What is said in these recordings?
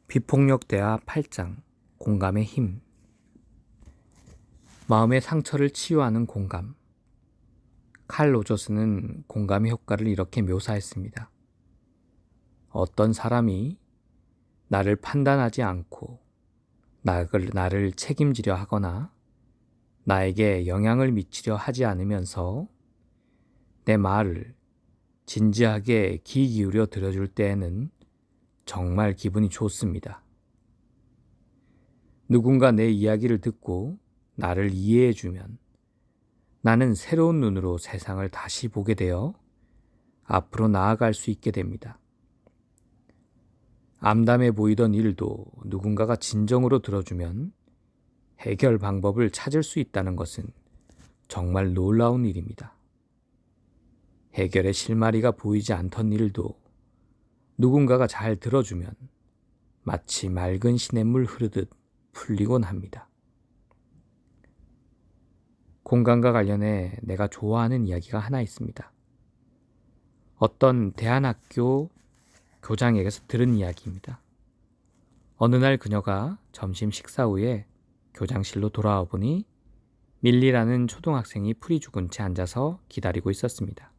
비폭력 대화 8장 공감의 힘. 마음의 상처를 치유하는 공감. 칼 로저스는 공감의 효과를 이렇게 묘사했습니다. 어떤 사람이 나를 판단하지 않고 나를 책임지려 하거나 나에게 영향을 미치려 하지 않으면서 내 말을 진지하게 귀 기울여 들어줄 때에는 정말 기분이 좋습니다. 누군가 내 이야기를 듣고 나를 이해해주면 나는 새로운 눈으로 세상을 다시 보게 되어 앞으로 나아갈 수 있게 됩니다. 암담해 보이던 일도 누군가가 진정으로 들어주면 해결 방법을 찾을 수 있다는 것은 정말 놀라운 일입니다. 해결의 실마리가 보이지 않던 일도 누군가가 잘 들어주면 마치 맑은 시냇물 흐르듯 풀리곤 합니다. 공감과 관련해 내가 좋아하는 이야기가 하나 있습니다. 어떤 대안학교 교장에게서 들은 이야기입니다. 어느 날 그녀가 점심 식사 후에 교장실로 돌아와 보니 밀리라는 초등학생이 풀이 죽은 채 앉아서 기다리고 있었습니다.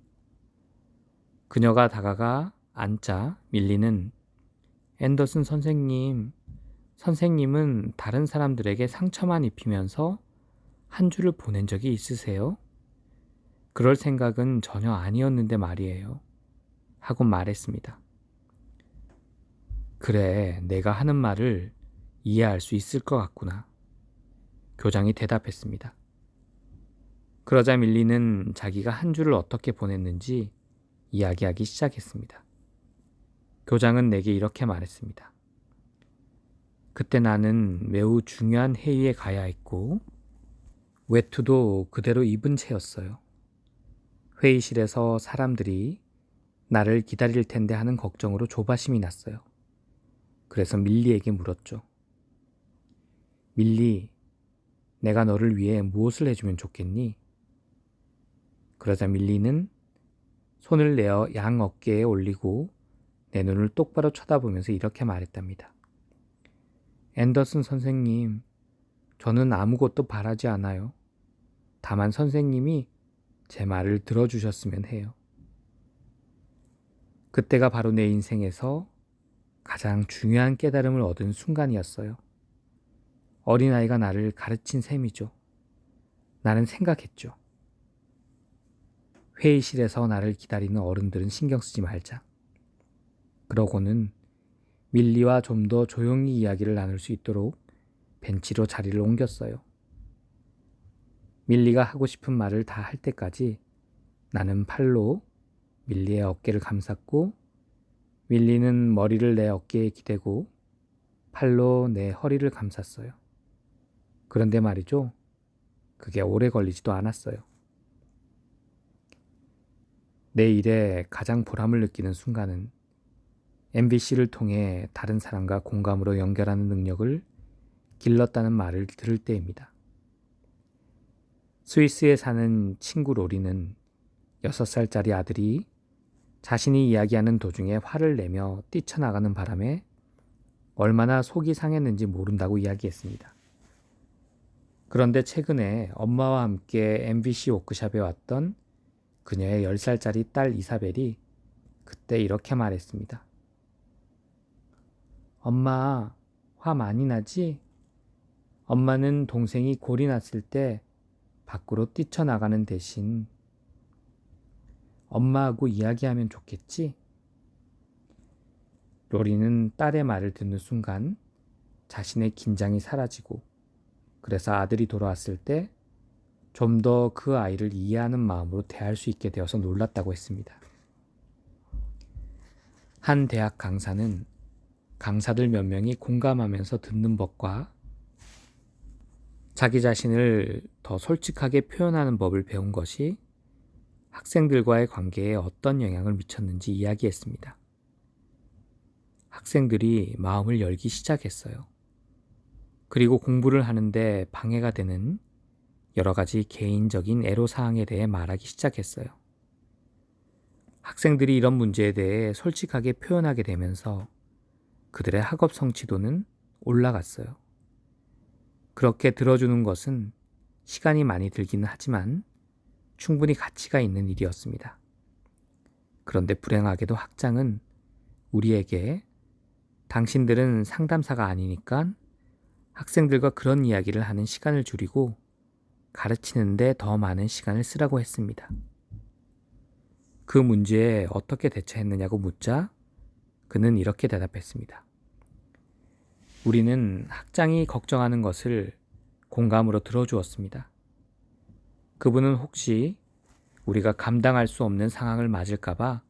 그녀가 다가가 앉자 밀리는 앤더슨 선생님은 다른 사람들에게 상처만 입히면서 한 줄을 보낸 적이 있으세요? 그럴 생각은 전혀 아니었는데 말이에요. 하고 말했습니다. 그래, 내가 하는 말을 이해할 수 있을 것 같구나. 교장이 대답했습니다. 그러자 밀리는 자기가 한 줄을 어떻게 보냈는지 이야기하기 시작했습니다. 교장은 내게 이렇게 말했습니다. 그때 나는 매우 중요한 회의에 가야 했고 외투도 그대로 입은 채였어요. 회의실에서 사람들이 나를 기다릴 텐데 하는 걱정으로 조바심이 났어요. 그래서 밀리에게 물었죠. 밀리, 내가 너를 위해 무엇을 해주면 좋겠니? 그러자 밀리는 손을 내어 양 어깨에 올리고 내 눈을 똑바로 쳐다보면서 이렇게 말했답니다. 앤더슨 선생님, 저는 아무것도 바라지 않아요. 다만 선생님이 제 말을 들어주셨으면 해요. 그때가 바로 내 인생에서 가장 중요한 깨달음을 얻은 순간이었어요. 어린아이가 나를 가르친 셈이죠. 나는 생각했죠. 회의실에서 나를 기다리는 어른들은 신경 쓰지 말자. 그러고는 밀리와 좀 더 조용히 이야기를 나눌 수 있도록 벤치로 자리를 옮겼어요. 밀리가 하고 싶은 말을 다 할 때까지 나는 팔로 밀리의 어깨를 감쌌고 밀리는 머리를 내 어깨에 기대고 팔로 내 허리를 감쌌어요. 그런데 말이죠. 그게 오래 걸리지도 않았어요. 내 일에 가장 보람을 느끼는 순간은 MBC를 통해 다른 사람과 공감으로 연결하는 능력을 길렀다는 말을 들을 때입니다. 스위스에 사는 친구 로리는 6살짜리 아들이 자신이 이야기하는 도중에 화를 내며 뛰쳐나가는 바람에 얼마나 속이 상했는지 모른다고 이야기했습니다. 그런데 최근에 엄마와 함께 MBC 워크숍에 왔던 그녀의 10살짜리 딸 이사벨이 그때 이렇게 말했습니다. 엄마, 화 많이 나지? 엄마는 동생이 골이 났을 때 밖으로 뛰쳐나가는 대신 엄마하고 이야기하면 좋겠지? 로리는 딸의 말을 듣는 순간 자신의 긴장이 사라지고 그래서 아들이 돌아왔을 때 좀 더 그 아이를 이해하는 마음으로 대할 수 있게 되어서 놀랐다고 했습니다. 한 대학 강사는 강사들 몇 명이 공감하면서 듣는 법과 자기 자신을 더 솔직하게 표현하는 법을 배운 것이 학생들과의 관계에 어떤 영향을 미쳤는지 이야기했습니다. 학생들이 마음을 열기 시작했어요. 그리고 공부를 하는데 방해가 되는 여러 가지 개인적인 애로사항에 대해 말하기 시작했어요. 학생들이 이런 문제에 대해 솔직하게 표현하게 되면서 그들의 학업 성취도는 올라갔어요. 그렇게 들어주는 것은 시간이 많이 들기는 하지만 충분히 가치가 있는 일이었습니다. 그런데 불행하게도 학장은 우리에게 당신들은 상담사가 아니니까 학생들과 그런 이야기를 하는 시간을 줄이고 가르치는데 더 많은 시간을 쓰라고 했습니다. 그 문제에 어떻게 대처했느냐고 묻자 그는 이렇게 대답했습니다. 우리는 학장이 걱정하는 것을 공감으로 들어주었습니다. 그분은 혹시 우리가 감당할 수 없는 상황을 맞을까봐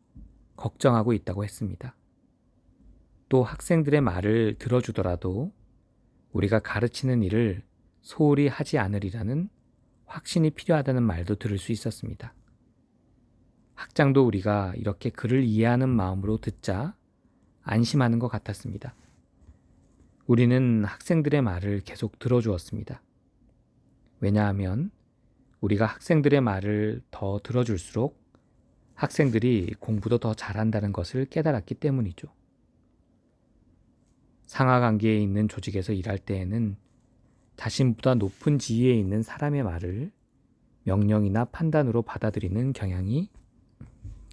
걱정하고 있다고 했습니다. 또 학생들의 말을 들어주더라도 우리가 가르치는 일을 소홀히 하지 않으리라는 확신이 필요하다는 말도 들을 수 있었습니다. 학장도 우리가 이렇게 그를 이해하는 마음으로 듣자 안심하는 것 같았습니다. 우리는 학생들의 말을 계속 들어주었습니다. 왜냐하면 우리가 학생들의 말을 더 들어줄수록 학생들이 공부도 더 잘한다는 것을 깨달았기 때문이죠. 상하 관계에 있는 조직에서 일할 때에는 자신보다 높은 지위에 있는 사람의 말을 명령이나 판단으로 받아들이는 경향이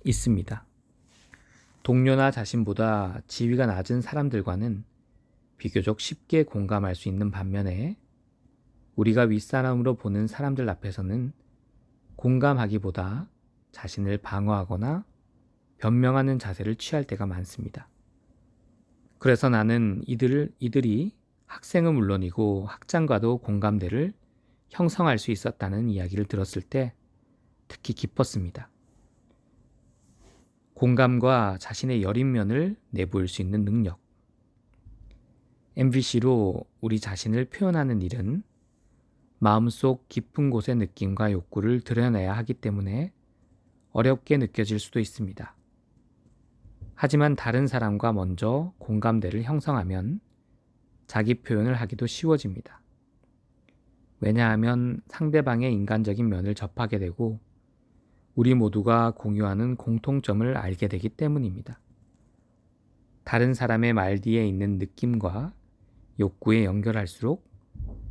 있습니다. 동료나 자신보다 지위가 낮은 사람들과는 비교적 쉽게 공감할 수 있는 반면에 우리가 윗사람으로 보는 사람들 앞에서는 공감하기보다 자신을 방어하거나 변명하는 자세를 취할 때가 많습니다. 그래서 나는 이들이 학생은 물론이고 학장과도 공감대를 형성할 수 있었다는 이야기를 들었을 때 특히 기뻤습니다. 공감과 자신의 여린 면을 내보일 수 있는 능력. MBC로 우리 자신을 표현하는 일은 마음속 깊은 곳의 느낌과 욕구를 드러내야 하기 때문에 어렵게 느껴질 수도 있습니다. 하지만 다른 사람과 먼저 공감대를 형성하면 자기 표현을 하기도 쉬워집니다. 왜냐하면 상대방의 인간적인 면을 접하게 되고 우리 모두가 공유하는 공통점을 알게 되기 때문입니다. 다른 사람의 말 뒤에 있는 느낌과 욕구에 연결할수록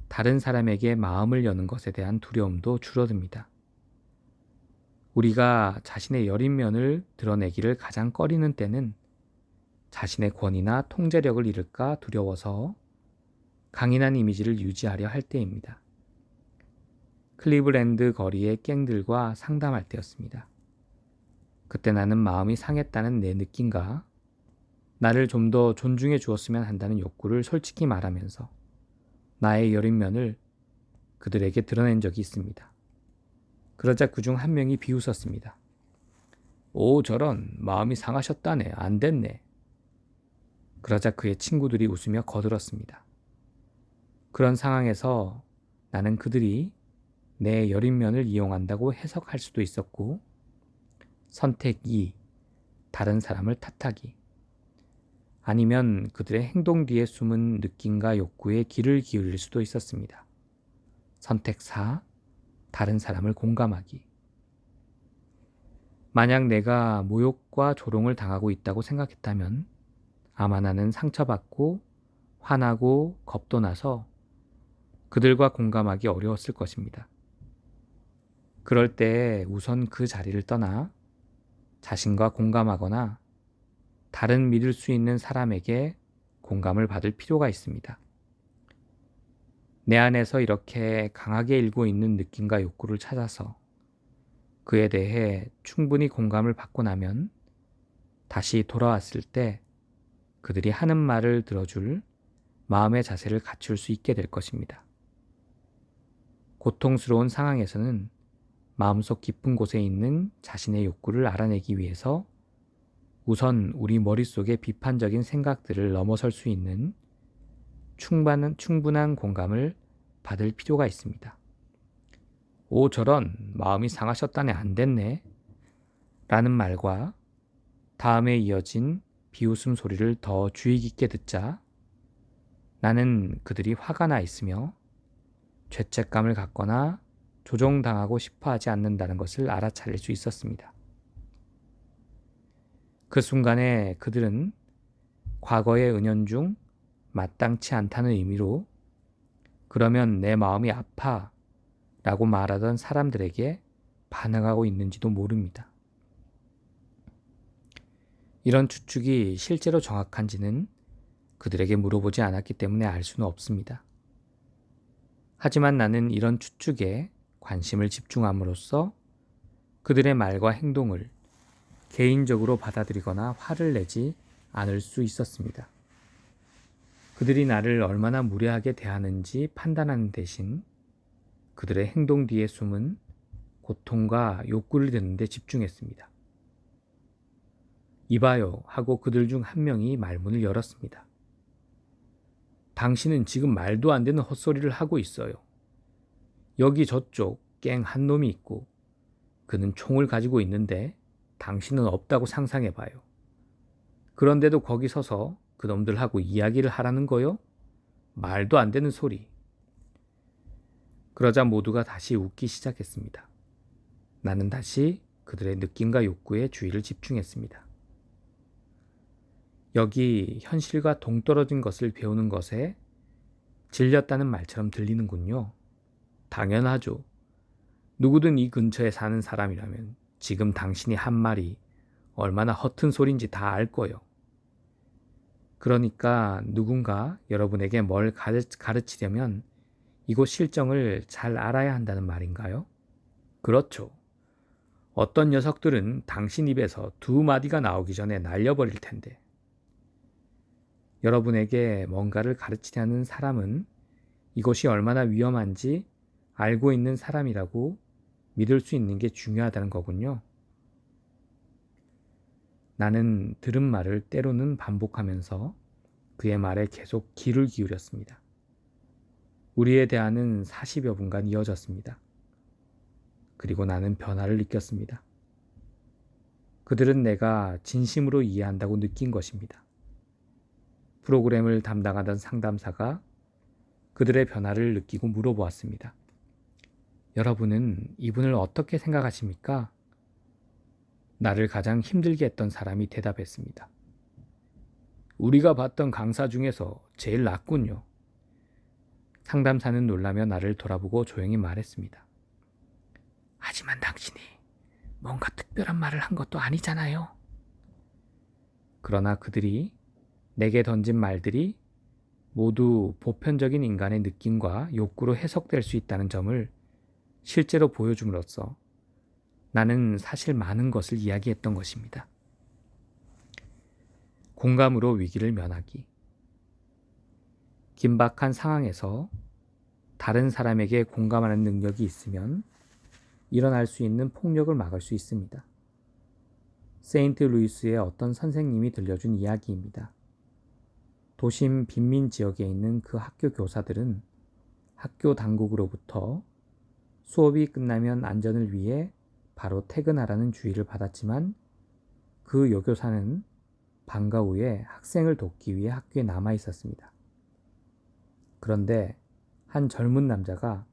다른 사람에게 마음을 여는 것에 대한 두려움도 줄어듭니다. 우리가 자신의 여린 면을 드러내기를 가장 꺼리는 때는 자신의 권위나 통제력을 잃을까 두려워서 강인한 이미지를 유지하려 할 때입니다. 클리브랜드 거리의 갱들과 상담할 때였습니다. 그때 나는 마음이 상했다는 내 느낌과 나를 좀 더 존중해 주었으면 한다는 욕구를 솔직히 말하면서 나의 여린 면을 그들에게 드러낸 적이 있습니다. 그러자 그중 한 명이 비웃었습니다. 오, 저런, 마음이 상하셨다네. 안 됐네. 그러자 그의 친구들이 웃으며 거들었습니다. 그런 상황에서 나는 그들이 내 여린 면을 이용한다고 해석할 수도 있었고, 선택 2, 다른 사람을 탓하기. 아니면 그들의 행동 뒤에 숨은 느낌과 욕구에 귀를 기울일 수도 있었습니다. 선택 4, 다른 사람을 공감하기. 만약 내가 모욕과 조롱을 당하고 있다고 생각했다면 아마 나는 상처받고 화나고 겁도 나서 그들과 공감하기 어려웠을 것입니다. 그럴 때 우선 그 자리를 떠나 자신과 공감하거나 다른 믿을 수 있는 사람에게 공감을 받을 필요가 있습니다. 내 안에서 이렇게 강하게 일고 있는 느낌과 욕구를 찾아서 그에 대해 충분히 공감을 받고 나면 다시 돌아왔을 때 그들이 하는 말을 들어줄 마음의 자세를 갖출 수 있게 될 것입니다. 고통스러운 상황에서는 마음속 깊은 곳에 있는 자신의 욕구를 알아내기 위해서 우선 우리 머릿속의 비판적인 생각들을 넘어설 수 있는 충분한 공감을 받을 필요가 있습니다. 오, 저런, 마음이 상하셨다네. 안 됐네. 라는 말과 다음에 이어진 비웃음 소리를 더 주의 깊게 듣자 나는 그들이 화가 나 있으며 죄책감을 갖거나 조종당하고 싶어 하지 않는다는 것을 알아차릴 수 있었습니다. 그 순간에 그들은 과거의 은연중 마땅치 않다는 의미로 그러면 내 마음이 아파 라고 말하던 사람들에게 반응하고 있는지도 모릅니다. 이런 추측이 실제로 정확한지는 그들에게 물어보지 않았기 때문에 알 수는 없습니다. 하지만 나는 이런 추측에 관심을 집중함으로써 그들의 말과 행동을 개인적으로 받아들이거나 화를 내지 않을 수 있었습니다. 그들이 나를 얼마나 무례하게 대하는지 판단하는 대신 그들의 행동 뒤에 숨은 고통과 욕구를 듣는 데 집중했습니다. 이봐요 하고 그들 중 한 명이 말문을 열었습니다. 당신은 지금 말도 안 되는 헛소리를 하고 있어요. 여기 저쪽 깽 한 놈이 있고 그는 총을 가지고 있는데 당신은 없다고 상상해봐요. 그런데도 거기 서서 그놈들하고 이야기를 하라는 거요? 말도 안 되는 소리. 그러자 모두가 다시 웃기 시작했습니다. 나는 다시 그들의 느낌과 욕구에 주의를 집중했습니다. 여기 현실과 동떨어진 것을 배우는 것에 질렸다는 말처럼 들리는군요. 당연하죠. 누구든 이 근처에 사는 사람이라면 지금 당신이 한 말이 얼마나 허튼 소린지 다 알 거요. 그러니까 누군가 여러분에게 뭘 가르치려면 이곳 실정을 잘 알아야 한다는 말인가요? 그렇죠. 어떤 녀석들은 당신 입에서 두 마디가 나오기 전에 날려버릴 텐데. 여러분에게 뭔가를 가르치려는 사람은 이것이 얼마나 위험한지 알고 있는 사람이라고 믿을 수 있는 게 중요하다는 거군요. 나는 들은 말을 때로는 반복하면서 그의 말에 계속 귀를 기울였습니다. 우리의 대화는 40여 분간 이어졌습니다. 그리고 나는 변화를 느꼈습니다. 그들은 내가 진심으로 이해한다고 느낀 것입니다. 프로그램을 담당하던 상담사가 그들의 변화를 느끼고 물어보았습니다. 여러분은 이분을 어떻게 생각하십니까? 나를 가장 힘들게 했던 사람이 대답했습니다. 우리가 봤던 강사 중에서 제일 낫군요. 상담사는 놀라며 나를 돌아보고 조용히 말했습니다. 하지만 당신이 뭔가 특별한 말을 한 것도 아니잖아요. 그러나 그들이 내게 던진 말들이 모두 보편적인 인간의 느낌과 욕구로 해석될 수 있다는 점을 실제로 보여줌으로써 나는 사실 많은 것을 이야기했던 것입니다. 공감으로 위기를 면하기. 긴박한 상황에서 다른 사람에게 공감하는 능력이 있으면 일어날 수 있는 폭력을 막을 수 있습니다. 세인트 루이스의 어떤 선생님이 들려준 이야기입니다. 도심 빈민 지역에 있는 그 학교 교사들은 학교 당국으로부터 수업이 끝나면 안전을 위해 바로 퇴근하라는 주의를 받았지만 그 여교사는 방과 후에 학생을 돕기 위해 학교에 남아 있었습니다. 그런데 한 젊은 남자가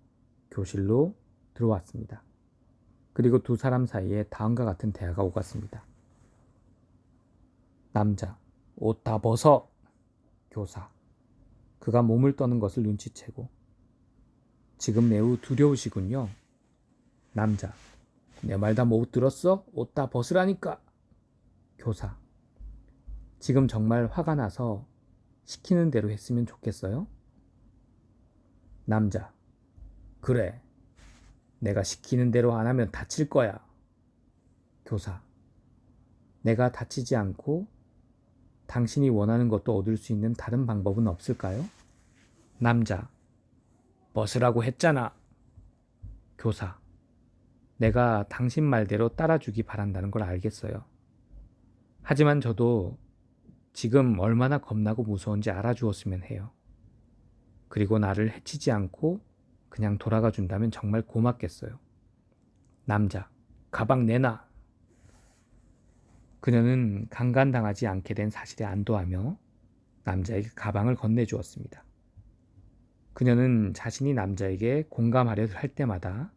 교실로 들어왔습니다. 그리고 두 사람 사이에 다음과 같은 대화가 오갔습니다. 남자, 옷 다 벗어! 교사, 그가 몸을 떠는 것을 눈치채고 지금 매우 두려우시군요. 남자, 내 말 다 못 들었어? 옷 다 벗으라니까! 교사, 지금 정말 화가 나서 시키는 대로 했으면 좋겠어요? 남자, 그래. 내가 시키는 대로 안 하면 다칠 거야. 교사, 내가 다치지 않고 당신이 원하는 것도 얻을 수 있는 다른 방법은 없을까요? 남자, 벗으라고 했잖아. 교사, 내가 당신 말대로 따라주기 바란다는 걸 알겠어요. 하지만 저도 지금 얼마나 겁나고 무서운지 알아주었으면 해요. 그리고 나를 해치지 않고 그냥 돌아가 준다면 정말 고맙겠어요. 남자, 가방 내놔. 그녀는 강간당하지 않게 된 사실에 안도하며 남자에게 가방을 건네주었습니다. 그녀는 자신이 남자에게 공감하려 할 때마다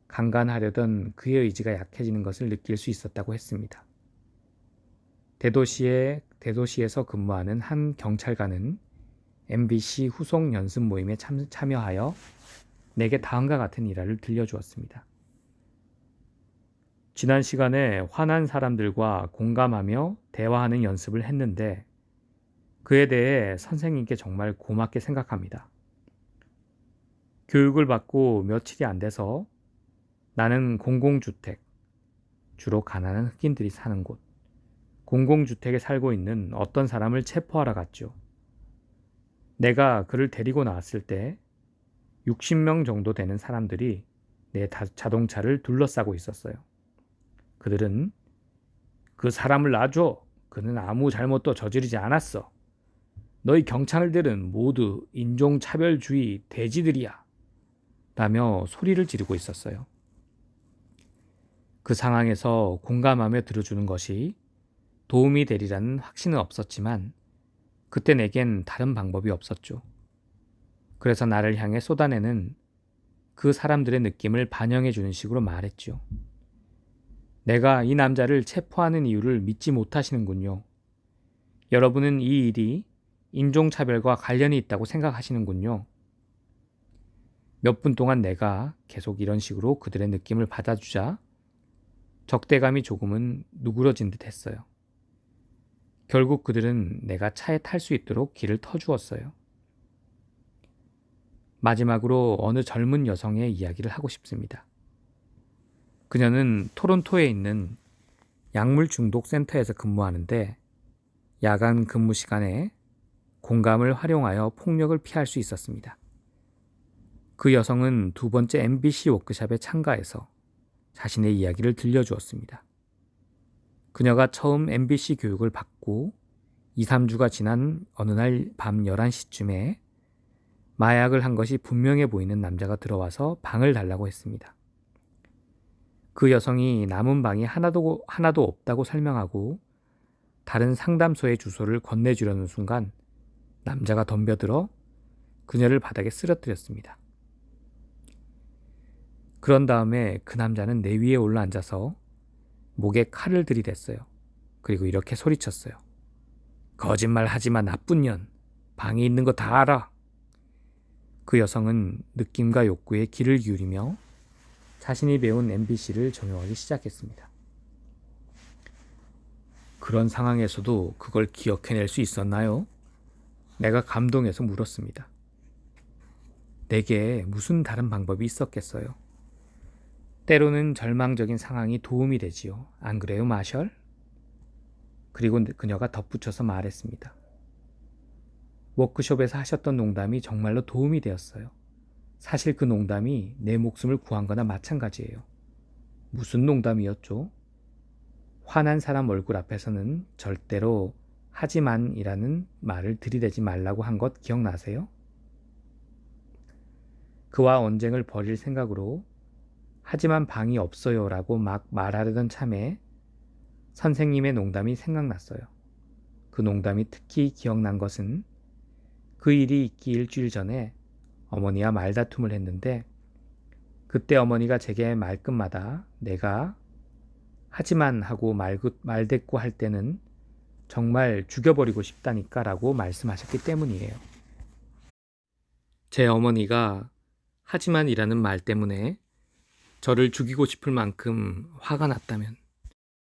강간하려던 그의 의지가 약해지는 것을 느낄 수 있었다고 했습니다. 대도시에서 근무하는 한 경찰관은 MBC 후속 연습 모임에 참여하여 내게 다음과 같은 일화를 들려주었습니다. 지난 시간에 화난 사람들과 공감하며 대화하는 연습을 했는데 그에 대해 선생님께 정말 고맙게 생각합니다. 교육을 받고 며칠이 안 돼서 나는 공공주택, 주로 가난한 흑인들이 사는 곳, 공공주택에 살고 있는 어떤 사람을 체포하러 갔죠. 내가 그를 데리고 나왔을 때 60명 정도 되는 사람들이 내 자동차를 둘러싸고 있었어요. 그들은 그 사람을 놔줘. 그는 아무 잘못도 저지르지 않았어. 너희 경찰들은 모두 인종차별주의 돼지들이야. 라며 소리를 지르고 있었어요. 그 상황에서 공감하며 들어주는 것이 도움이 되리라는 확신은 없었지만 그때 내겐 다른 방법이 없었죠. 그래서 나를 향해 쏟아내는 그 사람들의 느낌을 반영해 주는 식으로 말했죠. 내가 이 남자를 체포하는 이유를 믿지 못하시는군요. 여러분은 이 일이 인종차별과 관련이 있다고 생각하시는군요. 몇 분 동안 내가 계속 이런 식으로 그들의 느낌을 받아주자 적대감이 조금은 누그러진 듯 했어요. 결국 그들은 내가 차에 탈 수 있도록 길을 터주었어요. 마지막으로 어느 젊은 여성의 이야기를 하고 싶습니다. 그녀는 토론토에 있는 약물 중독 센터에서 근무하는데 야간 근무 시간에 공감을 활용하여 폭력을 피할 수 있었습니다. 그 여성은 두 번째 MBC 워크숍에 참가해서 자신의 이야기를 들려주었습니다. 그녀가 처음 MBC 교육을 받고 2, 3주가 지난 어느 날 밤 11시쯤에 마약을 한 것이 분명해 보이는 남자가 들어와서 방을 달라고 했습니다. 그 여성이 남은 방이 하나도 없다고 설명하고 다른 상담소의 주소를 건네주려는 순간 남자가 덤벼들어 그녀를 바닥에 쓰러뜨렸습니다. 그런 다음에 그 남자는 내 위에 올라앉아서 목에 칼을 들이댔어요. 그리고 이렇게 소리쳤어요. 거짓말 하지마 나쁜 년. 방에 있는 거 다 알아. 그 여성은 느낌과 욕구에 귀를 기울이며 자신이 배운 MBC를 적용하기 시작했습니다. 그런 상황에서도 그걸 기억해낼 수 있었나요? 내가 감동해서 물었습니다. 내게 무슨 다른 방법이 있었겠어요? 때로는 절망적인 상황이 도움이 되지요. 안 그래요, 마셜? 그리고 그녀가 덧붙여서 말했습니다. 워크숍에서 하셨던 농담이 정말로 도움이 되었어요. 사실 그 농담이 내 목숨을 구한 거나 마찬가지예요. 무슨 농담이었죠? 화난 사람 얼굴 앞에서는 절대로 하지만이라는 말을 들이대지 말라고 한 것 기억나세요? 그와 언쟁을 벌일 생각으로 하지만 방이 없어요 라고 막 말하려던 참에 선생님의 농담이 생각났어요. 그 농담이 특히 기억난 것은 그 일이 있기 일주일 전에 어머니와 말다툼을 했는데 그때 어머니가 제게 말끝마다 내가 하지만 하고 말대꾸 할 때는 정말 죽여버리고 싶다니까 라고 말씀하셨기 때문이에요. 제 어머니가 하지만이라는 말 때문에 저를 죽이고 싶을 만큼 화가 났다면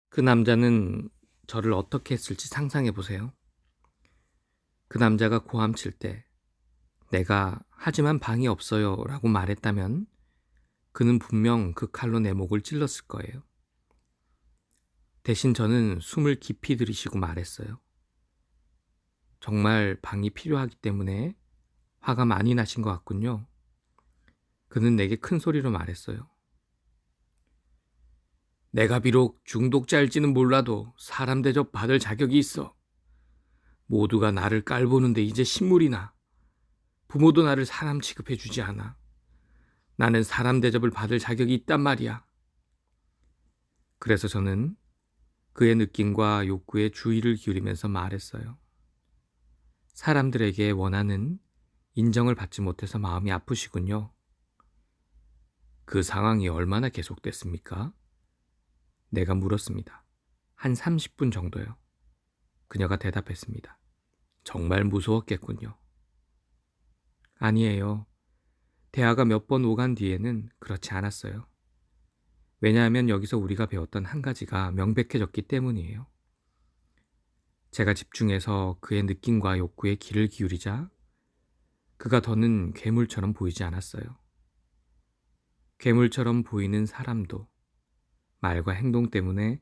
그 남자는 저를 어떻게 했을지 상상해 보세요. 그 남자가 고함칠 때 내가 하지만 방이 없어요 라고 말했다면 그는 분명 그 칼로 내 목을 찔렀을 거예요. 대신 저는 숨을 깊이 들이쉬고 말했어요. 정말 방이 필요하기 때문에 화가 많이 나신 것 같군요. 그는 내게 큰 소리로 말했어요. 내가 비록 중독자일지는 몰라도 사람 대접 받을 자격이 있어. 모두가 나를 깔보는데 이제 신물이 나. 부모도 나를 사람 취급해 주지 않아. 나는 사람 대접을 받을 자격이 있단 말이야. 그래서 저는 그의 느낌과 욕구에 주의를 기울이면서 말했어요. 사람들에게 원하는 인정을 받지 못해서 마음이 아프시군요. 그 상황이 얼마나 계속됐습니까? 내가 물었습니다. 한 30분 정도요. 그녀가 대답했습니다. 정말 무서웠겠군요. 아니에요. 대화가 몇 번 오간 뒤에는 그렇지 않았어요. 왜냐하면 여기서 우리가 배웠던 한 가지가 명백해졌기 때문이에요. 제가 집중해서 그의 느낌과 욕구에 귀를 기울이자 그가 더는 괴물처럼 보이지 않았어요. 괴물처럼 보이는 사람도 말과 행동 때문에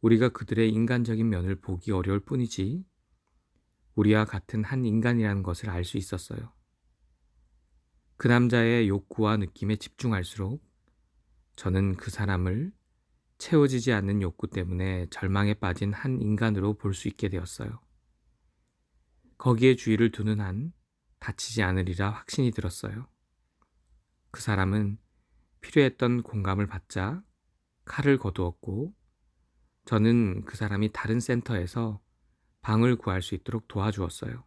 우리가 그들의 인간적인 면을 보기 어려울 뿐이지 우리와 같은 한 인간이라는 것을 알 수 있었어요. 그 남자의 욕구와 느낌에 집중할수록 저는 그 사람을 채워지지 않는 욕구 때문에 절망에 빠진 한 인간으로 볼 수 있게 되었어요. 거기에 주의를 두는 한 다치지 않으리라 확신이 들었어요. 그 사람은 필요했던 공감을 받자 칼을 거두었고 저는 그 사람이 다른 센터에서 방을 구할 수 있도록 도와주었어요.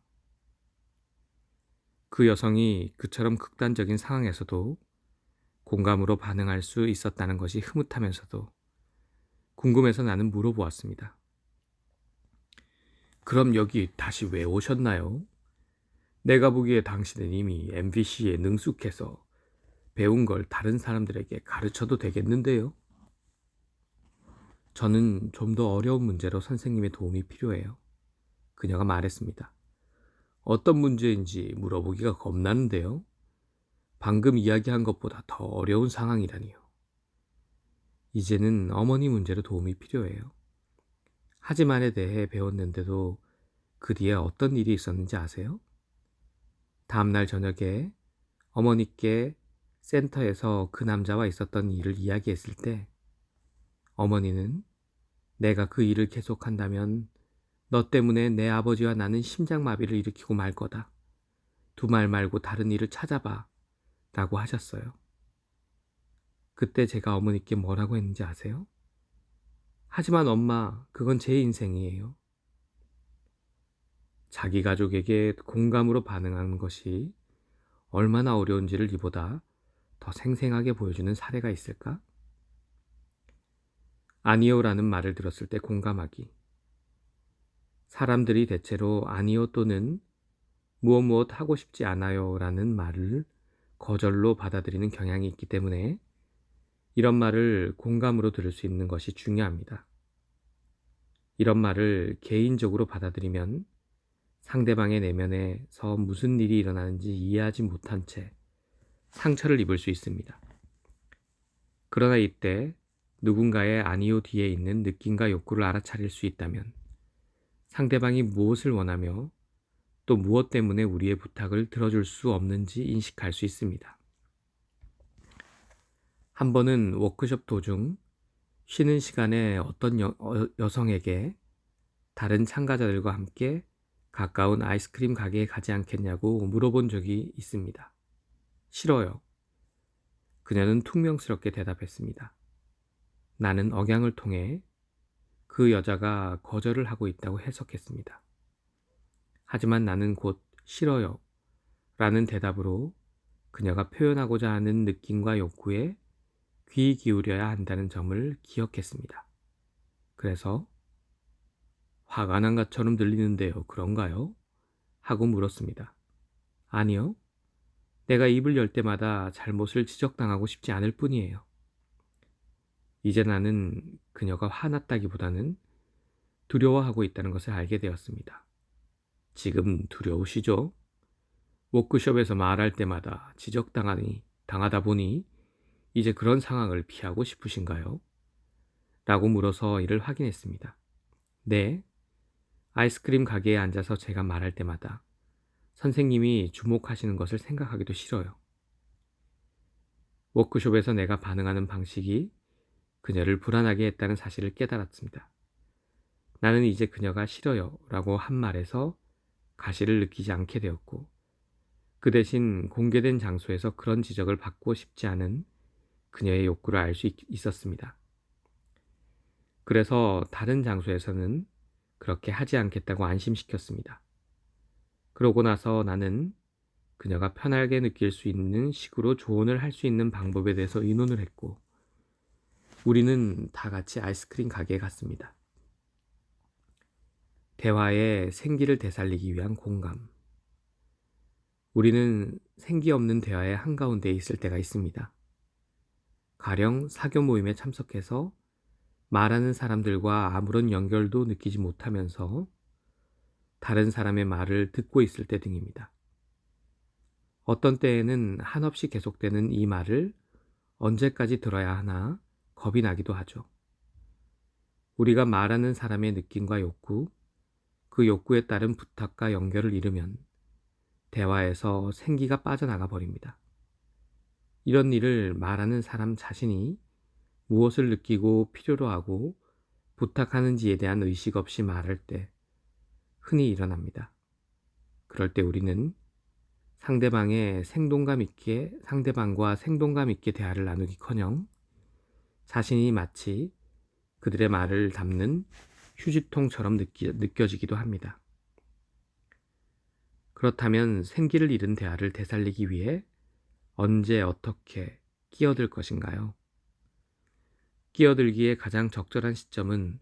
그 여성이 그처럼 극단적인 상황에서도 공감으로 반응할 수 있었다는 것이 흐뭇하면서도 궁금해서 나는 물어보았습니다. 그럼 여기 다시 왜 오셨나요? 내가 보기에 당신은 이미 MBC에 능숙해서 배운 걸 다른 사람들에게 가르쳐도 되겠는데요? 저는 좀 더 어려운 문제로 선생님의 도움이 필요해요. 그녀가 말했습니다. 어떤 문제인지 물어보기가 겁나는데요. 방금 이야기한 것보다 더 어려운 상황이라니요. 이제는 어머니 문제로 도움이 필요해요. 하지만에 대해 배웠는데도 그 뒤에 어떤 일이 있었는지 아세요? 다음날 저녁에 어머니께 센터에서 그 남자와 있었던 일을 이야기했을 때 어머니는 내가 그 일을 계속한다면 너 때문에 내 아버지와 나는 심장마비를 일으키고 말 거다. 두 말 말고 다른 일을 찾아봐. 라고 하셨어요. 그때 제가 어머니께 뭐라고 했는지 아세요? 하지만 엄마, 그건 제 인생이에요. 자기 가족에게 공감으로 반응하는 것이 얼마나 어려운지를 이보다 더 생생하게 보여주는 사례가 있을까? 아니요라는 말을 들었을 때 공감하기. 사람들이 대체로 아니요 또는 무엇 하고 싶지 않아요라는 말을 거절로 받아들이는 경향이 있기 때문에 이런 말을 공감으로 들을 수 있는 것이 중요합니다. 이런 말을 개인적으로 받아들이면 상대방의 내면에서 무슨 일이 일어나는지 이해하지 못한 채 상처를 입을 수 있습니다. 그러나 이때 누군가의 아니요 뒤에 있는 느낌과 욕구를 알아차릴 수 있다면 상대방이 무엇을 원하며 또 무엇 때문에 우리의 부탁을 들어줄 수 없는지 인식할 수 있습니다. 한 번은 워크숍 도중 쉬는 시간에 어떤 여성에게 다른 참가자들과 함께 가까운 아이스크림 가게에 가지 않겠냐고 물어본 적이 있습니다. 싫어요. 그녀는 퉁명스럽게 대답했습니다. 나는 억양을 통해 그 여자가 거절을 하고 있다고 해석했습니다. 하지만 나는 곧 싫어요 라는 대답으로 그녀가 표현하고자 하는 느낌과 욕구에 귀 기울여야 한다는 점을 기억했습니다. 그래서 화가 난 것처럼 들리는데요. 그런가요? 하고 물었습니다. 아니요. 내가 입을 열 때마다 잘못을 지적당하고 싶지 않을 뿐이에요. 이제 나는 그녀가 화났다기보다는 두려워하고 있다는 것을 알게 되었습니다. 지금 두려우시죠? 워크숍에서 말할 때마다 당하다 보니 이제 그런 상황을 피하고 싶으신가요? 라고 물어서 이를 확인했습니다. 네. 아이스크림 가게에 앉아서 제가 말할 때마다 선생님이 주목하시는 것을 생각하기도 싫어요. 워크숍에서 내가 반응하는 방식이 그녀를 불안하게 했다는 사실을 깨달았습니다. 나는 이제 그녀가 싫어요 라고 한 말에서 가시를 느끼지 않게 되었고 그 대신 공개된 장소에서 그런 지적을 받고 싶지 않은 그녀의 욕구를 알 수 있었습니다. 그래서 다른 장소에서는 그렇게 하지 않겠다고 안심시켰습니다. 그러고 나서 나는 그녀가 편하게 느낄 수 있는 식으로 조언을 할 수 있는 방법에 대해서 의논을 했고 우리는 다 같이 아이스크림 가게에 갔습니다. 대화에 생기를 되살리기 위한 공감. 우리는 생기 없는 대화의 한가운데에 있을 때가 있습니다. 가령 사교 모임에 참석해서 말하는 사람들과 아무런 연결도 느끼지 못하면서 다른 사람의 말을 듣고 있을 때 등입니다. 어떤 때에는 한없이 계속되는 이 말을 언제까지 들어야 하나 겁이 나기도 하죠. 우리가 말하는 사람의 느낌과 욕구, 그 욕구에 따른 부탁과 연결을 잃으면 대화에서 생기가 빠져나가 버립니다. 이런 일을 말하는 사람 자신이 무엇을 느끼고 필요로 하고 부탁하는지에 대한 의식 없이 말할 때 흔히 일어납니다. 그럴 때 우리는 상대방과 생동감 있게 대화를 나누기커녕 자신이 마치 그들의 말을 담는 휴지통처럼 느껴지기도 합니다. 그렇다면 생기를 잃은 대화를 되살리기 위해 언제 어떻게 끼어들 것인가요? 끼어들기에 가장 적절한 시점은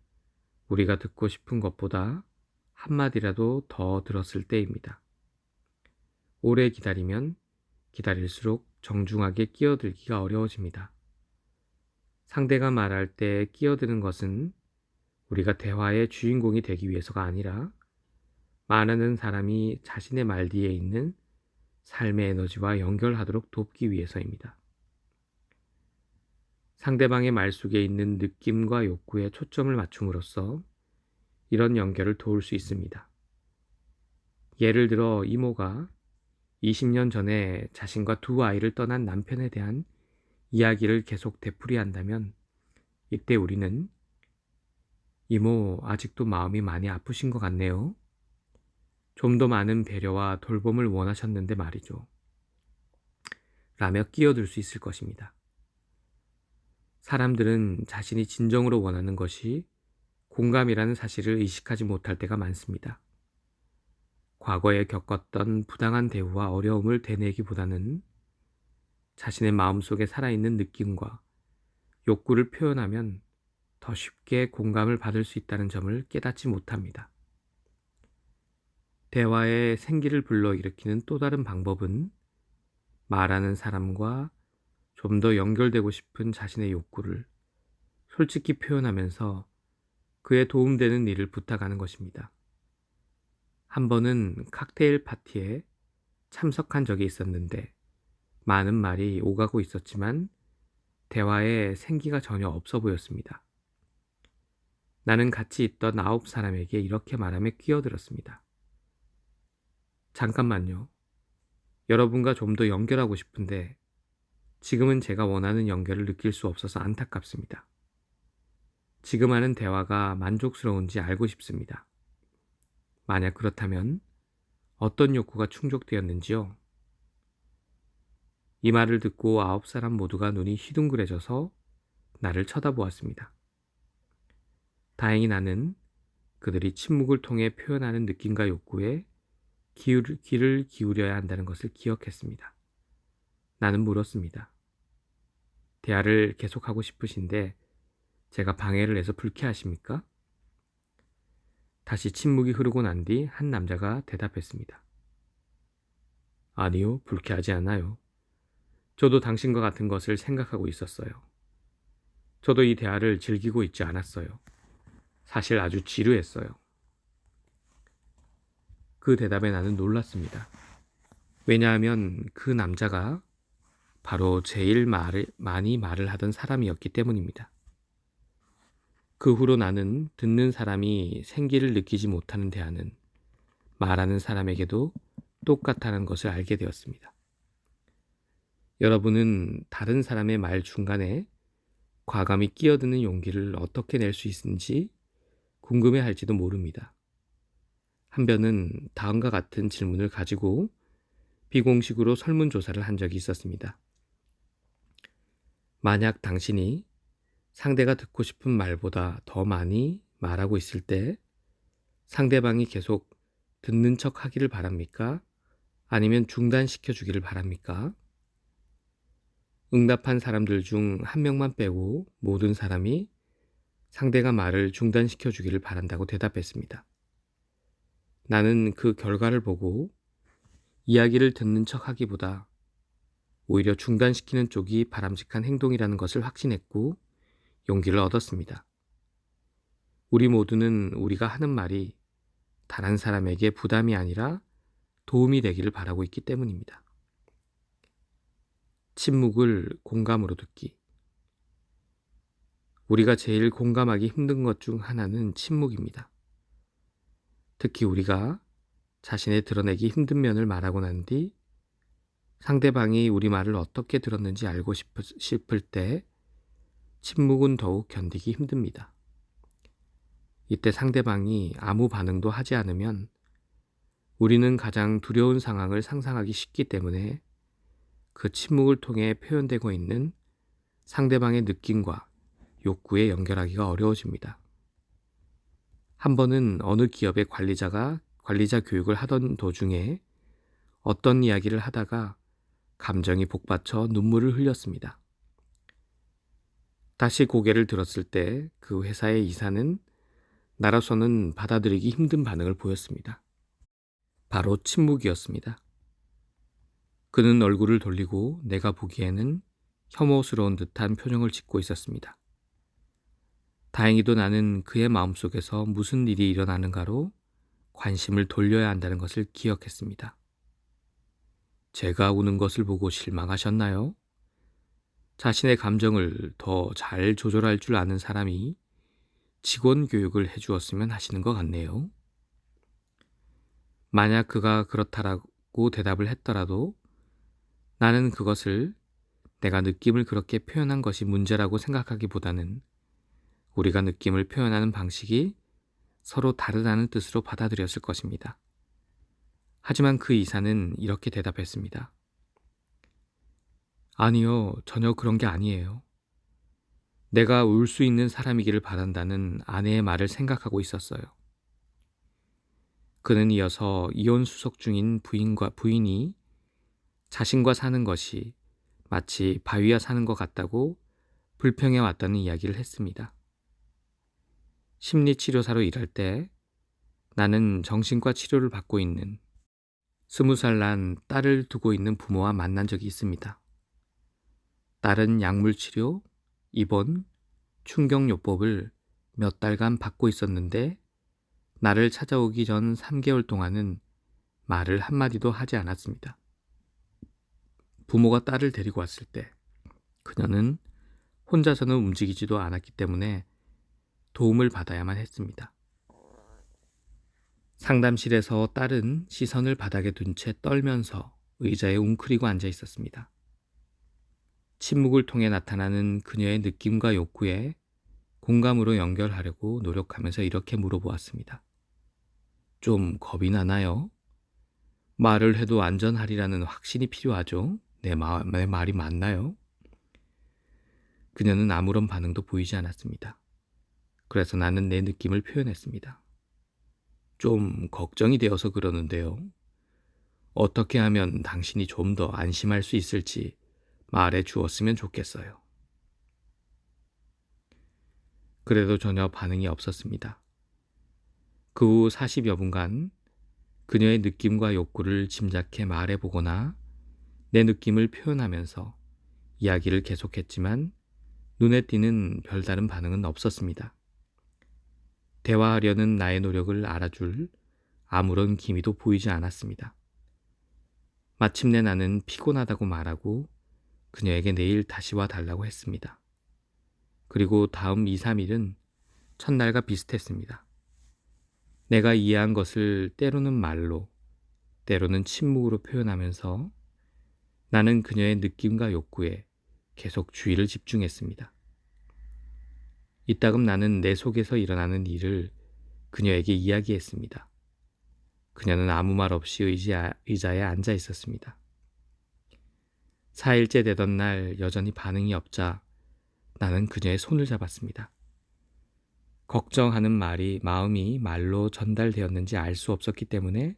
우리가 듣고 싶은 것보다 한마디라도 더 들었을 때입니다. 오래 기다리면 기다릴수록 정중하게 끼어들기가 어려워집니다. 상대가 말할 때 끼어드는 것은 우리가 대화의 주인공이 되기 위해서가 아니라 말하는 사람이 자신의 말 뒤에 있는 삶의 에너지와 연결하도록 돕기 위해서입니다. 상대방의 말 속에 있는 느낌과 욕구에 초점을 맞춤으로써 이런 연결을 도울 수 있습니다. 예를 들어 이모가 20년 전에 자신과 두 아이를 떠난 남편에 대한 이야기를 계속 되풀이한다면 이때 우리는 이모 아직도 마음이 많이 아프신 것 같네요. 좀 더 많은 배려와 돌봄을 원하셨는데 말이죠. 라며 끼어들 수 있을 것입니다. 사람들은 자신이 진정으로 원하는 것이 공감이라는 사실을 의식하지 못할 때가 많습니다. 과거에 겪었던 부당한 대우와 어려움을 되뇌기보다는 자신의 마음속에 살아있는 느낌과 욕구를 표현하면 더 쉽게 공감을 받을 수 있다는 점을 깨닫지 못합니다. 대화에 생기를 불러일으키는 또 다른 방법은 말하는 사람과 좀 더 연결되고 싶은 자신의 욕구를 솔직히 표현하면서 그에 도움되는 일을 부탁하는 것입니다. 한 번은 칵테일 파티에 참석한 적이 있었는데 많은 말이 오가고 있었지만 대화에 생기가 전혀 없어 보였습니다. 나는 같이 있던 9사람에게 이렇게 말하며 끼어들었습니다. 잠깐만요. 여러분과 좀 더 연결하고 싶은데 지금은 제가 원하는 연결을 느낄 수 없어서 안타깝습니다. 지금 하는 대화가 만족스러운지 알고 싶습니다. 만약 그렇다면 어떤 욕구가 충족되었는지요? 이 말을 듣고 9사람 모두가 눈이 휘둥그레져서 나를 쳐다보았습니다. 다행히 나는 그들이 침묵을 통해 표현하는 느낌과 욕구에 귀를 기울여야 한다는 것을 기억했습니다. 나는 물었습니다. 대화를 계속하고 싶으신데 제가 방해를 해서 불쾌하십니까? 다시 침묵이 흐르고 난 뒤 한 남자가 대답했습니다. 아니요, 불쾌하지 않아요. 저도 당신과 같은 것을 생각하고 있었어요. 저도 이 대화를 즐기고 있지 않았어요. 사실 아주 지루했어요. 그 대답에 나는 놀랐습니다. 왜냐하면 그 남자가 바로 제일 많이 말을 하던 사람이었기 때문입니다. 그 후로 나는 듣는 사람이 생기를 느끼지 못하는 대화는 말하는 사람에게도 똑같다는 것을 알게 되었습니다. 여러분은 다른 사람의 말 중간에 과감히 끼어드는 용기를 어떻게 낼 수 있는지 궁금해 할지도 모릅니다. 한편은 다음과 같은 질문을 가지고 비공식으로 설문조사를 한 적이 있었습니다. 만약 당신이 상대가 듣고 싶은 말보다 더 많이 말하고 있을 때 상대방이 계속 듣는 척 하기를 바랍니까? 아니면 중단시켜 주기를 바랍니까? 응답한 사람들 중 한 명만 빼고 모든 사람이 상대가 말을 중단시켜 주기를 바란다고 대답했습니다. 나는 그 결과를 보고 이야기를 듣는 척 하기보다 오히려 중단시키는 쪽이 바람직한 행동이라는 것을 확신했고 용기를 얻었습니다. 우리 모두는 우리가 하는 말이 다른 사람에게 부담이 아니라 도움이 되기를 바라고 있기 때문입니다. 침묵을 공감으로 듣기. 우리가 제일 공감하기 힘든 것 중 하나는 침묵입니다. 특히 우리가 자신의 드러내기 힘든 면을 말하고 난 뒤 상대방이 우리 말을 어떻게 들었는지 알고 싶을 때 침묵은 더욱 견디기 힘듭니다. 이때 상대방이 아무 반응도 하지 않으면 우리는 가장 두려운 상황을 상상하기 쉽기 때문에 그 침묵을 통해 표현되고 있는 상대방의 느낌과 욕구에 연결하기가 어려워집니다. 한 번은 어느 기업의 관리자가 관리자 교육을 하던 도중에 어떤 이야기를 하다가 감정이 복받쳐 눈물을 흘렸습니다. 다시 고개를 들었을 때 그 회사의 이사는 나로서는 받아들이기 힘든 반응을 보였습니다. 바로 침묵이었습니다. 그는 얼굴을 돌리고 내가 보기에는 혐오스러운 듯한 표정을 짓고 있었습니다. 다행히도 나는 그의 마음속에서 무슨 일이 일어나는가로 관심을 돌려야 한다는 것을 기억했습니다. 제가 우는 것을 보고 실망하셨나요? 자신의 감정을 더 잘 조절할 줄 아는 사람이 직원 교육을 해주었으면 하시는 것 같네요. 만약 그가 그렇다라고 대답을 했더라도 나는 그것을 내가 느낌을 그렇게 표현한 것이 문제라고 생각하기보다는 우리가 느낌을 표현하는 방식이 서로 다르다는 뜻으로 받아들였을 것입니다. 하지만 그 이사는 이렇게 대답했습니다. 아니요, 전혀 그런 게 아니에요. 내가 울 수 있는 사람이기를 바란다는 아내의 말을 생각하고 있었어요. 그는 이어서 이혼 수속 중인 부인이 자신과 사는 것이 마치 바위와 사는 것 같다고 불평해 왔다는 이야기를 했습니다. 심리치료사로 일할 때 나는 정신과 치료를 받고 있는 20살 난 딸을 두고 있는 부모와 만난 적이 있습니다. 딸은 약물치료, 입원, 충격요법을 몇 달간 받고 있었는데 나를 찾아오기 전 3개월 동안은 말을 한마디도 하지 않았습니다. 부모가 딸을 데리고 왔을 때 그녀는 혼자서는 움직이지도 않았기 때문에 도움을 받아야만 했습니다. 상담실에서 딸은 시선을 바닥에 둔 채 떨면서 의자에 웅크리고 앉아 있었습니다. 침묵을 통해 나타나는 그녀의 느낌과 욕구에 공감으로 연결하려고 노력하면서 이렇게 물어보았습니다. 좀 겁이 나나요? 말을 해도 안전하리라는 확신이 필요하죠? 내 말이 맞나요? 그녀는 아무런 반응도 보이지 않았습니다. 그래서 나는 내 느낌을 표현했습니다. 좀 걱정이 되어서 그러는데요. 어떻게 하면 당신이 좀 더 안심할 수 있을지 말해 주었으면 좋겠어요. 그래도 전혀 반응이 없었습니다. 그 후 40여 분간 그녀의 느낌과 욕구를 짐작해 말해보거나 내 느낌을 표현하면서 이야기를 계속했지만 눈에 띄는 별다른 반응은 없었습니다. 대화하려는 나의 노력을 알아줄 아무런 기미도 보이지 않았습니다. 마침내 나는 피곤하다고 말하고 그녀에게 내일 다시 와 달라고 했습니다. 그리고 다음 2, 3일은 첫날과 비슷했습니다. 내가 이해한 것을 때로는 말로, 때로는 침묵으로 표현하면서 나는 그녀의 느낌과 욕구에 계속 주의를 집중했습니다. 이따금 나는 내 속에서 일어나는 일을 그녀에게 이야기했습니다. 그녀는 아무 말 없이 의자에 앉아 있었습니다. 4일째 되던 날 여전히 반응이 없자 나는 그녀의 손을 잡았습니다. 걱정하는 마음이 말로 전달되었는지 알 수 없었기 때문에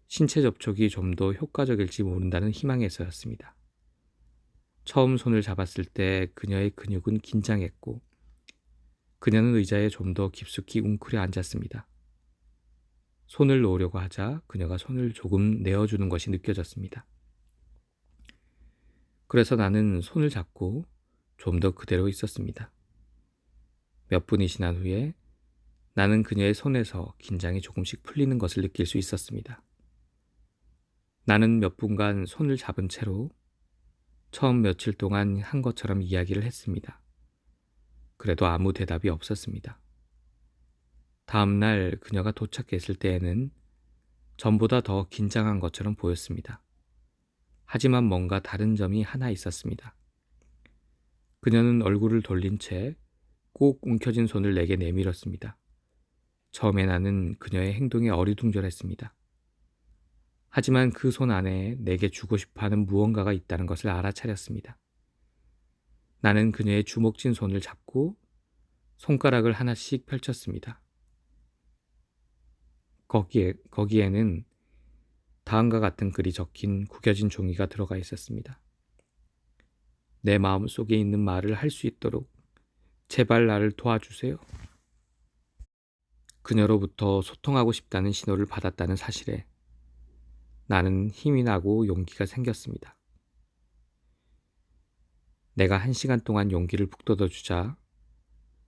신체 접촉이 좀 더 효과적일지 모른다는 희망에서였습니다. 처음 손을 잡았을 때 그녀의 근육은 긴장했고 그녀는 의자에 좀 더 깊숙이 웅크려 앉았습니다. 손을 놓으려고 하자 그녀가 손을 조금 내어주는 것이 느껴졌습니다. 그래서 나는 손을 잡고 좀 더 그대로 있었습니다. 몇 분이 지난 후에 나는 그녀의 손에서 긴장이 조금씩 풀리는 것을 느낄 수 있었습니다. 나는 몇 분간 손을 잡은 채로 처음 며칠 동안 한 것처럼 이야기를 했습니다. 그래도 아무 대답이 없었습니다. 다음 날 그녀가 도착했을 때에는 전보다 더 긴장한 것처럼 보였습니다. 하지만 뭔가 다른 점이 하나 있었습니다. 그녀는 얼굴을 돌린 채 꼭 움켜진 손을 내게 내밀었습니다. 처음에 나는 그녀의 행동에 어리둥절했습니다. 하지만 그 손 안에 내게 주고 싶어하는 무언가가 있다는 것을 알아차렸습니다. 나는 그녀의 주먹진 손을 잡고 손가락을 하나씩 펼쳤습니다. 거기에는 다음과 같은 글이 적힌 구겨진 종이가 들어가 있었습니다. 내 마음 속에 있는 말을 할 수 있도록 제발 나를 도와주세요. 그녀로부터 소통하고 싶다는 신호를 받았다는 사실에 나는 힘이 나고 용기가 생겼습니다. 내가 1시간 동안 용기를 북돋워 주자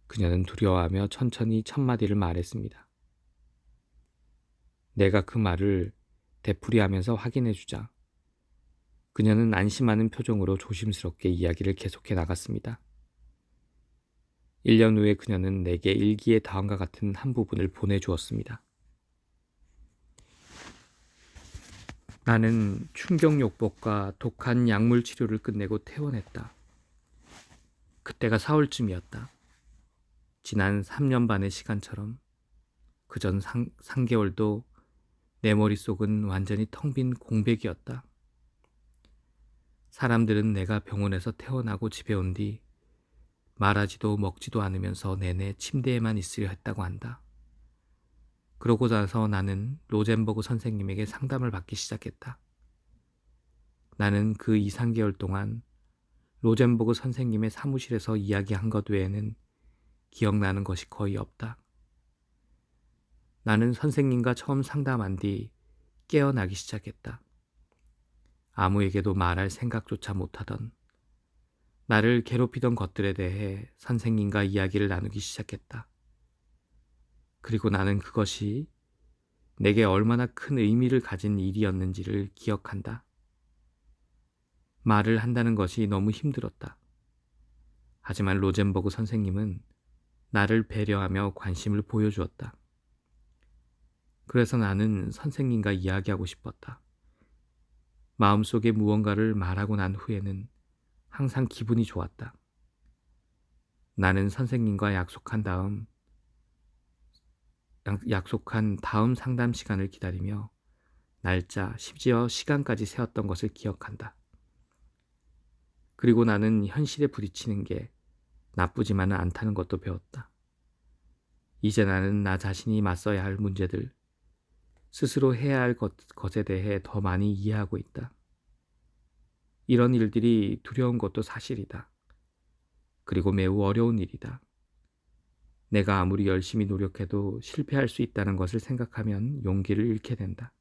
그녀는 두려워하며 천천히 첫 마디를 말했습니다. 내가 그 말을 되풀이하면서 확인해 주자 그녀는 안심하는 표정으로 조심스럽게 이야기를 계속해 나갔습니다. 1년 후에 그녀는 내게 일기의 다음과 같은 한 부분을 보내주었습니다. 나는 충격요법과 독한 약물 치료를 끝내고 퇴원했다. 그때가 4월쯤이었다. 지난 3년 반의 시간처럼 그전 3개월도 내 머릿속은 완전히 텅 빈 공백이었다. 사람들은 내가 병원에서 퇴원하고 집에 온 뒤 말하지도 먹지도 않으면서 내내 침대에만 있으려 했다고 한다. 그러고 나서 나는 로젠버그 선생님에게 상담을 받기 시작했다. 나는 그 2, 3개월 동안 로젠버그 선생님의 사무실에서 이야기한 것 외에는 기억나는 것이 거의 없다. 나는 선생님과 처음 상담한 뒤 깨어나기 시작했다. 아무에게도 말할 생각조차 못하던 나를 괴롭히던 것들에 대해 선생님과 이야기를 나누기 시작했다. 그리고 나는 그것이 내게 얼마나 큰 의미를 가진 일이었는지를 기억한다. 말을 한다는 것이 너무 힘들었다. 하지만 로젠버그 선생님은 나를 배려하며 관심을 보여주었다. 그래서 나는 선생님과 이야기하고 싶었다. 마음속에 무언가를 말하고 난 후에는 항상 기분이 좋았다. 나는 선생님과 약속한 다음 상담 시간을 기다리며 날짜, 심지어 시간까지 세웠던 것을 기억한다. 그리고 나는 현실에 부딪히는 게 나쁘지만은 않다는 것도 배웠다. 이제 나는 나 자신이 맞서야 할 문제들, 스스로 해야 할 것에 대해 더 많이 이해하고 있다. 이런 일들이 두려운 것도 사실이다. 그리고 매우 어려운 일이다. 내가 아무리 열심히 노력해도 실패할 수 있다는 것을 생각하면 용기를 잃게 된다.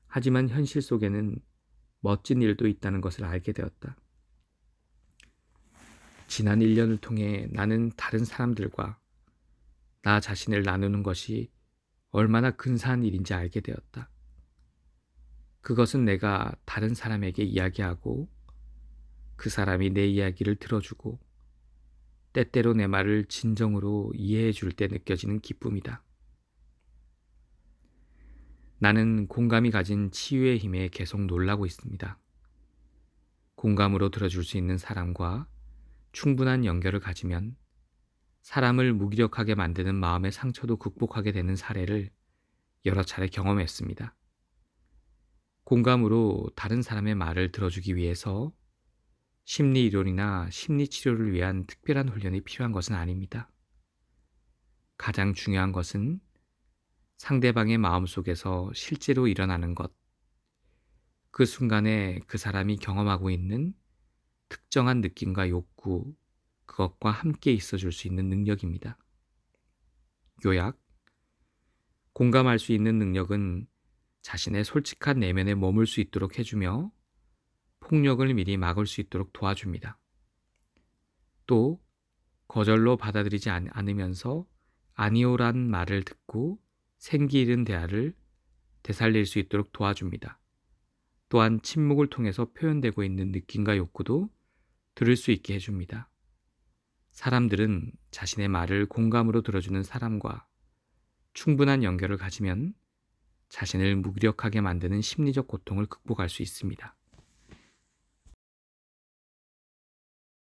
하지만 현실 속에는 멋진 일도 있다는 것을 알게 되었다. 지난 1년을 통해 나는 다른 사람들과 나 자신을 나누는 것이 얼마나 근사한 일인지 알게 되었다. 그것은 내가 다른 사람에게 이야기하고 그 사람이 내 이야기를 들어주고 때때로 내 말을 진정으로 이해해 줄 때 느껴지는 기쁨이다. 나는 공감이 가진 치유의 힘에 계속 놀라고 있습니다. 공감으로 들어줄 수 있는 사람과 충분한 연결을 가지면 사람을 무기력하게 만드는 마음의 상처도 극복하게 되는 사례를 여러 차례 경험했습니다. 공감으로 다른 사람의 말을 들어주기 위해서 심리 이론이나 심리 치료를 위한 특별한 훈련이 필요한 것은 아닙니다. 가장 중요한 것은 상대방의 마음속에서 실제로 일어나는 것, 그 순간에 그 사람이 경험하고 있는 특정한 느낌과 욕구, 그것과 함께 있어 줄 수 있는 능력입니다. 요약, 공감할 수 있는 능력은 자신의 솔직한 내면에 머물 수 있도록 해주며 폭력을 미리 막을 수 있도록 도와줍니다. 또 거절로 받아들이지 않으면서 아니오란 말을 듣고 생기 있는 대화를 되살릴 수 있도록 도와줍니다. 또한 침묵을 통해서 표현되고 있는 느낌과 욕구도 들을 수 있게 해줍니다. 사람들은 자신의 말을 공감으로 들어주는 사람과 충분한 연결을 가지면 자신을 무기력하게 만드는 심리적 고통을 극복할 수 있습니다.